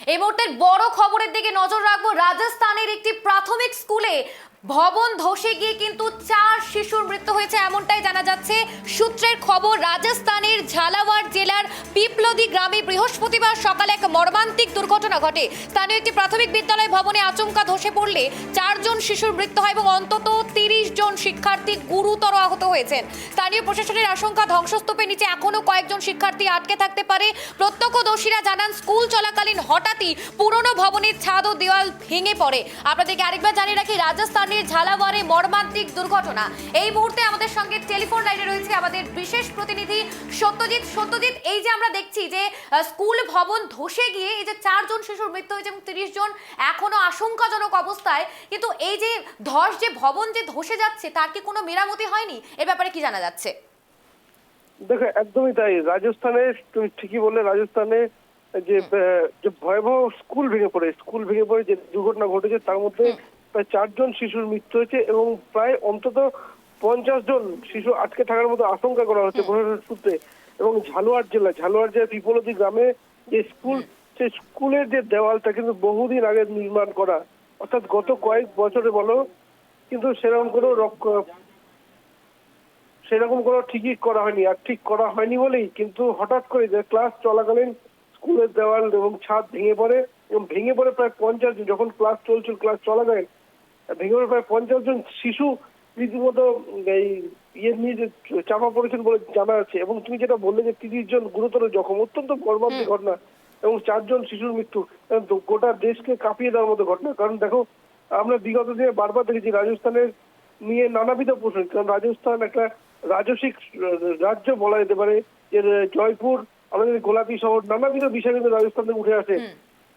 এই মুহূর্তের বড় খবরের দিকে নজর রাখবো। রাজস্থানের একটি প্রাথমিক স্কুলে ভবন ধসে গিয়ে কিন্তু 4 শিশুর মৃত্যু হয়েছে, এমনটাই জানা যাচ্ছে সূত্রের খবর। রাজস্থানের ঝালাওয়াড় জেলার পিপলদি গ্রামে বৃহস্পতিবার সকালে এক মর্মান্তিক দুর্ঘটনা ঘটে। স্থানীয় একটি প্রাথমিক বিদ্যালয় ভবনে আচমকা ধসে পড়লে 4 জন শিশুর মৃত্যু হয় এবং অন্তত 30 জন শিক্ষার্থী গুরুতর আহত হয়েছেন। স্থানীয় প্রশাসনের আশঙ্কা ধ্বংসস্তূপের নিচে এখনো কয়েকজন শিক্ষার্থী আটকে থাকতে পারে। প্রত্যক্ষদর্শীরা জানান স্কুল চলাকালীন হঠাৎই পুরনো ভবনের ছাদ ও দেওয়াল ভেঙে পড়ে। আপনাদেরকে আরেকবার জানিয়ে রাখি, রাজস্থানের ঝালাওয়াড়ে মর্মান্তিক দুর্ঘটনা। এই মুহূর্তে আমাদের সঙ্গে টেলিফোন লাইনে রয়েছে আমাদের বিশেষ প্রতিনিধি সত্যজিৎ। সত্যজিৎ, এই যে আমরা দেখছি যে স্কুল ভবন ধসে গিয়ে এই যে 4 জন শিশুর মৃত্যু হয়েছে এবং 30 জন এখনো আশঙ্কাজনক অবস্থায়, কিন্তু এই যে ভবন যে ধসে যাচ্ছে তার কি কোনো মেরামতি হয়নি? এ ব্যাপারে কি জানা যাচ্ছে? দেখো, একদমই তাই। রাজস্থানে তুমি ঠিকই বললে, রাজস্থানে যে ভয়াবহ স্কুল ভেঙে পড়ে যে দুর্ঘটনা ঘটেছে তার মধ্যে প্রায় 4 জন শিশুর মৃত্যু হয়েছে এবং প্রায় অন্তত 50 জন শিশু আটকে থাকার মতো আশঙ্কা করা হচ্ছে প্রশাসনের সূত্রে। এবং ঝালুয়াড় জেলার পিপলদি গ্রামে যে স্কুল, সেই স্কুলের যে দেওয়ালটা কিন্তু বহুদিন আগে নির্মাণ করা, অর্থাৎ গত কয়েক বছরে বলো, কিন্তু সেরকম কোনো ঠিকই করা হয়নি। আর ঠিক করা হয়নি বলেই কিন্তু হঠাৎ করে যে ক্লাস চলাকালীন স্কুলের দেওয়াল এবং ছাদ ভেঙে পড়ে এবং ভেঙে পড়ে প্রায় 50 জন, যখন ক্লাস চলাকালীন ভেঙে পড়ে প্রায় 50 জন শিশু রীতিমতো এই নিয়ে যে চাপা পড়েছেন বলে জানা যাচ্ছে। এবং তুমি যেটা বললে যে 30 জন গুরুতর জখম, অত্যন্ত মর্মান্তিক ঘটনা এবং 4 জন শিশুর মৃত্যু গোটা দেশকে কাঁপিয়ে দেওয়ার মতো ঘটনা। কারণ দেখো, আমরা বিগত দিনে বারবার দেখেছি রাজস্থানের নিয়ে নানাবিধ প্রশ্ন, কারণ রাজস্থান একটা রাজসিক রাজ্য বলা যেতে পারে। এর জয়পুর, আমাদের গোলাপি শহর, নানাবিধ বিষয় কিন্তু রাজস্থান থেকে উঠে আসে।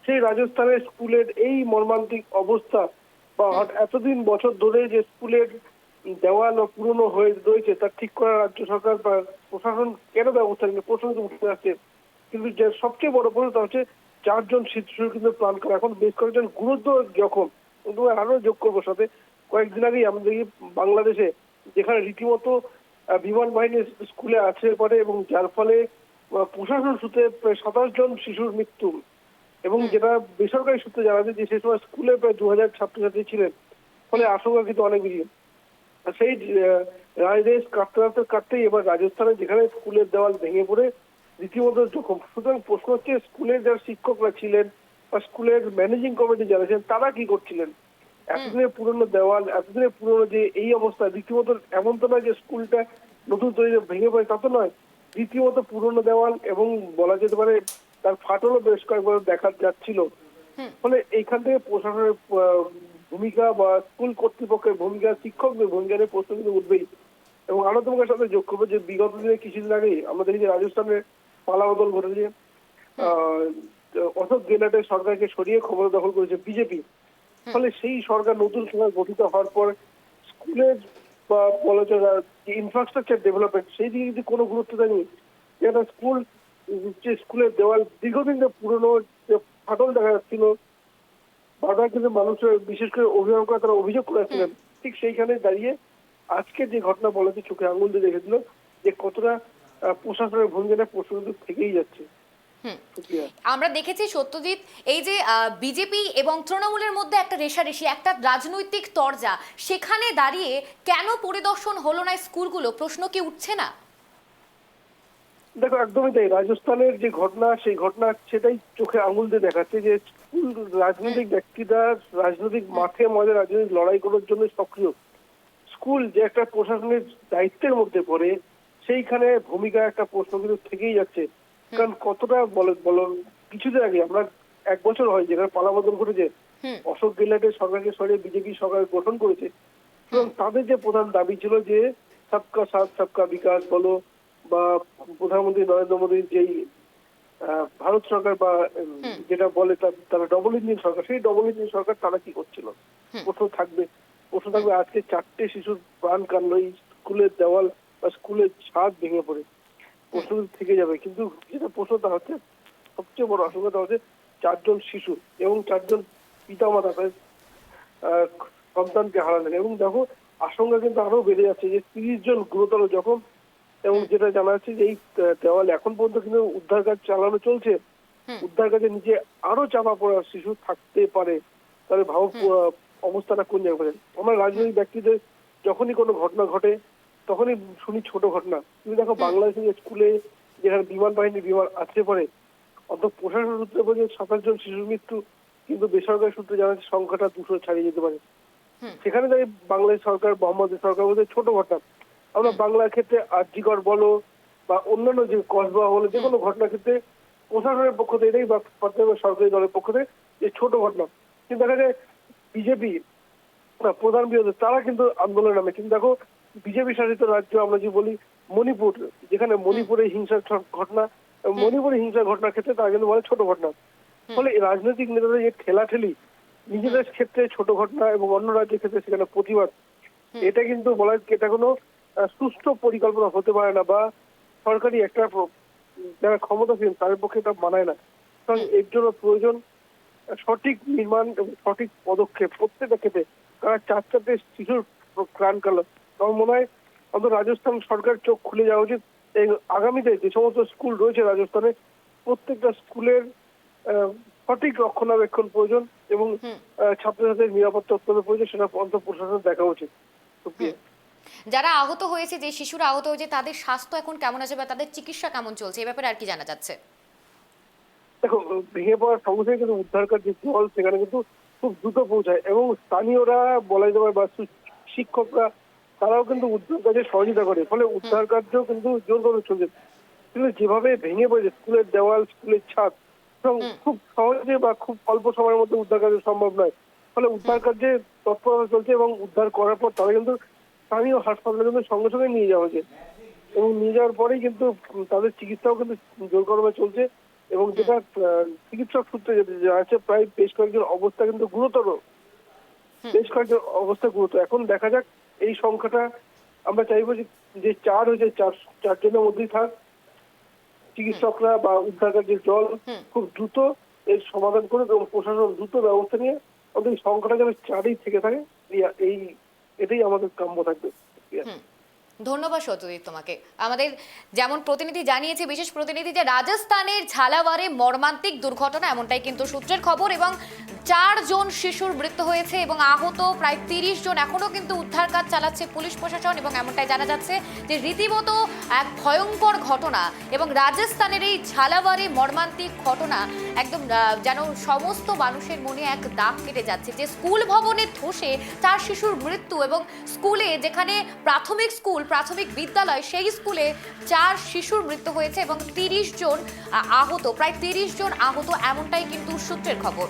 সেই রাজস্থানের স্কুলের এই মর্মান্তিক অবস্থা বা এতদিন বছর ধরে যে স্কুলের দেওয়াল পুরনো হয়ে রয়েছে তা ঠিক করা রাজ্য সরকার বা প্রশাসন কেন ব্যবস্থা নেই, প্রশ্ন কিন্তু উঠে আসছে। কিন্তু যে সবচেয়ে বড় প্রশ্ন হচ্ছে 4 জন শিশুর কিন্তু প্রাণ করা, এখন বেশ কয়েকজন গুরুতর জখম। আরো যোগ করবো সাথে, কয়েকদিন আগেই আমরা দেখি বাংলাদেশে যেখানে রীতিমতো বিমান বাহিনী স্কুলে আছে পরে এবং যার ফলে প্রশাসন সূত্রে প্রায় 27 জন শিশুর মৃত্যু। এবং যেটা বেসরকারি সূত্রে জানা যায় যে সে সময় স্কুলে প্রায় 2000 ছাত্রছাত্রী ছিলেন, ফলে আশঙ্কা কিন্তু অনেক বেশি। সেই রাজদেশ কাটতেই এবার রাজস্থানে যেখানে স্কুলের দেওয়াল ভেঙে পড়ে রীতিমতো জখম। সুতরাং প্রশ্ন হচ্ছে, স্কুলের যারা শিক্ষকরা ছিলেন বা স্কুলের ম্যানেজিং কমিটি যারা ছিলেন তারা কি করছিলেন? এতদিনের পুরনো দেওয়াল, এতদিনের পুরনো যে এই অবস্থা, রীতিমতো এমন তো নয় যে স্কুলটা নতুন তৈরি ভেঙে পড়ে, তা তো নয়। রীতিমতো পুরনো দেওয়াল এবং বলা যেতে পারে তার ফাটলও বেশ কয়েকবার দেখা যাচ্ছিল। ফলে এইখান থেকে প্রশাসনের ভূমিকা বা স্কুল কর্তৃপক্ষের ভূমিকা, শিক্ষকদের ভূমিকা নিয়ে প্রশ্ন কিন্তু উঠবেই। এবং আরো তোমার সাথে যোগ করবো যে বিগত দিনে কিছুদিন আগেই আমরা দেখি যে রাজস্থানের পালাবদল ঘটেছে। অশোক গেহলটের সরকারকে সরিয়ে ক্ষমতা দখল করেছে বিজেপি। ফলে সেই সরকার নতুন সরকার গঠিত হওয়ার পর স্কুলের বা বলা যায় যে ইনফ্রাস্ট্রাকচার ডেভেলপমেন্ট, সেই দিকে যদি কোনো গুরুত্ব দেয়নি। একটা স্কুল, যে স্কুলের দেওয়াল দীর্ঘদিন পুরনো, যে ফাটল দেখা যাচ্ছিল, বারবার কিন্তু মানুষের বিশেষ করে অভিভাবকরা তারা অভিযোগ করেছিলেন। ঠিক সেইখানে দাঁড়িয়ে আজকে যে ঘটনা বলা যে চোখে আঙুল দিয়ে দেখেছিল যে কতটা প্রশাসনের ভূমিকা প্রশ্ন কিন্তু থেকেই যাচ্ছে। আমরা দেখেছি সত্যজিৎ, এই যে বিজেপি এবং তৃণমূলের মধ্যে একটা রেষারেষি, একটা রাজনৈতিক তরজা, সেখানে দাঁড়িয়ে কেন পরিদর্শন হলো না স্কুলগুলো, প্রশ্ন কি উঠছে না? দেখো, একদমই তাই। রাজস্থানের যে ঘটনা, সেই ঘটনা সেটাই চোখে আঙুল দিয়ে দেখাচ্ছে যে স্কুল, রাজনৈতিক ব্যক্তিরা রাজনৈতিক মাঠে ময়দানে রাজনৈতিক লড়াই করার জন্য সক্রিয়। স্কুল যে একটা প্রশাসনের দায়িত্বের মধ্যে পড়ে, সেইখানে ভূমিকা একটা প্রশ্ন কিন্তু থেকেই যাচ্ছে। কারণ কতটা বলো কিছুদিন আগে আমরা 1 বছর হয় যেখানে পালাবদল ঘটেছে, অশোক গেহলটের সরকারকে সরিয়ে বিজেপি সরকার গঠন করেছে। সুতরাং তাদের যে প্রধান দাবি ছিল যে সবকা সাথ সবকা বিকাশ বলো বা প্রধানমন্ত্রী নরেন্দ্র মোদীর যেই ভারত সরকার বা যেটা বলে তারা ডবল ইঞ্জিন সরকার, সেই ডবল ইঞ্জিন সরকার তারা কি করছিল? প্রশ্ন থাকবে। আজকে 4টে শিশুর প্রাণ কান্ড এই স্কুলের দেওয়াল বা স্কুলের ছাদ ভেঙে পড়ে, প্রশ্ন থেকে যাবে। কিন্তু যেটা প্রশ্নটা হচ্ছে, সবচেয়ে বড় আশঙ্কাটা হচ্ছে 4 জন শিশু এবং 4 জন পিতামাতা সন্তানকে হারালেন। এবং দেখো, আশঙ্কা কিন্তু আরো বেড়ে যাচ্ছে যে 30 জন গুরুতর জখম। এবং যেটা জানা যাচ্ছে যে এই দেওয়াল এখন পর্যন্ত কিন্তু উদ্ধার কাজ চালানো চলছে। উদ্ধার কাজে নিচে আরো চাপা পড়া শিশু থাকতে পারে, তাহলে ভাবো অবস্থাটা কোন জায়গায় পড়ে। আমরা রাজনৈতিক ব্যক্তিদের যখনই কোনো ঘটনা ঘটে তখনই শুনি ছোট ঘটনা। তুমি দেখো বাংলাদেশের স্কুলে যেখানে বিমান আছড়ে পড়ে, অন্তত প্রশাসন সূত্রে বলছে 27 জন শিশুর মৃত্যু, কিন্তু বেসরকারি সূত্রে জানা যাচ্ছে সংখ্যাটা 200 ছাড়িয়ে যেতে পারে। সেখানে দাঁড়িয়ে বাংলাদেশ সরকার, মোহাম্মদ সরকার বলতে ছোট ঘটনা। আমরা বাংলার ক্ষেত্রে আরজিকর বলো বা অন্যান্য যে কসবা বলো, যে কোনো ঘটনার ক্ষেত্রে প্রশাসনের পক্ষ থেকে এটাই বা সরকারি দলের পক্ষ থেকে যে ছোট ঘটনা। কিন্তু দেখা যায় বিজেপি প্রধান বিরোধী তারা কিন্তু আন্দোলন নামে। কিন্তু দেখো বিজেপি শাসিত রাজ্য আমরা যে বলি মণিপুর, যেখানে মণিপুরে হিংসার ঘটনা, মণিপুরে হিংসার ঘটনার ক্ষেত্রে তারা কিন্তু বলে ছোট ঘটনা। ফলে রাজনৈতিক নেতাদের যে ঠেলাঠেলি, নিজেদের ক্ষেত্রে ছোট ঘটনা এবং অন্য রাজ্যের ক্ষেত্রে সেখানে প্রতিবাদ, এটা কিন্তু বলা এটা কোনো সুষ্ঠু পরিকল্পনা হতে পারে না, বা সরকারি একটা যারা ক্ষমতাসীন তাদের পক্ষে এটা মানায় না। কারণ এর জন্য প্রয়োজন সঠিক নির্মাণ এবং সঠিক পদক্ষেপ প্রত্যেকটা ক্ষেত্রে। কারণ 4-4টে শিশুর প্রাণ কাল, আমার মনে হয় অন্তত রাজস্থান সরকার চোখ খুলে যাওয়া উচিত। এই আগামীতে যে সমস্ত স্কুল রয়েছে রাজস্থানে, প্রত্যেকটা স্কুলের সঠিক রক্ষণাবেক্ষণ প্রয়োজন এবং ছাত্রছাত্রীদের নিরাপত্তা অত্যন্ত প্রয়োজন, সেটা অন্তত প্রশাসন দেখা উচিত। যারা আহত হয়েছে, যে শিশুরা আহত হয়েছে, তাদের স্বাস্থ্য এখন কেমন আছে বা তাদের চিকিৎসা কেমন চলছে, এই ব্যাপারে আর কি জানা যাচ্ছে? দেখো ভেঙে পড়ার সঙ্গে সঙ্গে কিন্তু উদ্ধার কাজ যে দল সেখানে কিন্তু খুব দ্রুত পৌঁছায় এবং স্থানীয়রা বলা যেতে পারে বা শিক্ষকরা তারাও কিন্তু উদ্ধার কাজে সহযোগিতা করে। ফলে উদ্ধার কার্য কিন্তু জোরদার চলছে। কিন্তু যেভাবে ভেঙে পড়েছে স্কুলের দেওয়াল, স্কুলের ছাদ, খুব সহজে বা খুব অল্প সময়ের মধ্যে উদ্ধার কাজ সম্ভব নয়। ফলে উদ্ধার কার্যে তৎপরতা চলছে এবং উদ্ধার করার পর তারা কিন্তু স্থানীয় হাসপাতালে কিন্তু সঙ্গে সঙ্গে নিয়ে যাওয়া হয়েছে এবং নিয়ে যাওয়ার পরেই কিন্তু তাদের চিকিৎসাও কিন্তু জোর কদমে চলছে। এবং যেটা চিকিৎসক সূত্রে জানা যাচ্ছে, প্রায় বেশ কয়েকজন অবস্থা কিন্তু গুরুতর, বেশ কয়েকজন অবস্থা গুরুতর। এখন দেখা যাক এই সংখ্যাটা, আমরা চাইবো যে 4 হয়েছে 4 জনের মধ্যেই থাক, চিকিৎসকরা বা উদ্ধার কার্যের দল খুব দ্রুত এর সমাধান করে এবং প্রশাসন দ্রুত ব্যবস্থা নিয়ে অন্তত এই সংখ্যাটা যেন 4ই থেকে থাকে, এটাই আমাদের কাম্য থাকবে। ধন্যবাদ সত্যজিৎ তোমাকে। আমাদের যেমন প্রতিনিধি জানিয়েছে, বিশেষ প্রতিনিধি, যে রাজস্থানের ঝালাওয়ারে মর্মান্তিক দুর্ঘটনা, এমনটাই কিন্তু সূত্রের খবর, এবং 4 জন শিশুর মৃত্যু হয়েছে এবং আহত প্রায় 30 জন। এখনো কিন্তু উদ্ধার কাজ চালাচ্ছে পুলিশ প্রশাসন এবং এমনটাই জানা যাচ্ছে যে রীতিমতো এক ভয়ঙ্কর ঘটনা। এবং রাজস্থানের এই ঝালাওয়ারে মর্মান্তিক ঘটনা একদম যেন সমস্ত মানুষের মনে এক দাগ কেটে যাচ্ছে, যে স্কুল ভবনে ধসে 4 শিশুর মৃত্যু এবং স্কুলে, যেখানে প্রাথমিক বিদ্যালয়, সেই স্কুলে 4 শিশুর মৃত্যু হয়েছে এবং 30 জন আহত, প্রায় 30 জন আহত, এমনটাই কিন্তু সূত্রের খবর।